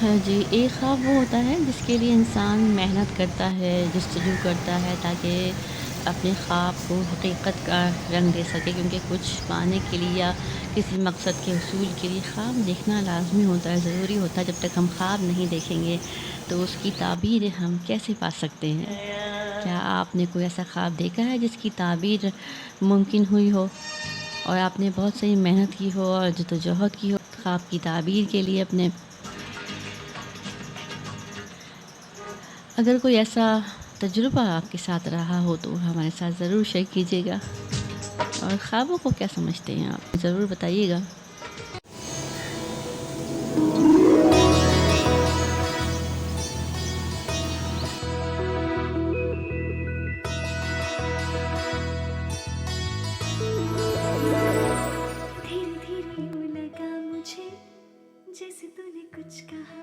हाँ जी, एक ख़्वाब वो होता है जिसके लिए इंसान मेहनत करता है, जस्तजू करता है ताकि अपने ख़्वाब को हकीकत का रंग दे सके क्योंकि कुछ पाने के लिए या किसी मकसद के हसूल के लिए ख़्वाब देखना लाज़मी होता है, ज़रूरी होता है। जब तक हम ख़्वाब नहीं देखेंगे तो उसकी ताबीर हम कैसे पा सकते हैं? क्या आपने कोई ऐसा ख़्वाब देखा है जिसकी ताबीर मुमकिन हुई हो और आपने बहुत सही मेहनत की हो और जद्दोजहद की हो ख़्वाब की ताबीर के लिए अपने? अगर कोई ऐसा तजुर्बा आपके साथ रहा हो तो हमारे साथ ज़रूर शेयर कीजिएगा और ख्वाबों को क्या समझते हैं आप? ज़रूर बताइएगा। धीरे धीरे यूं लगा मुझे जैसे तूने कुछ कहा।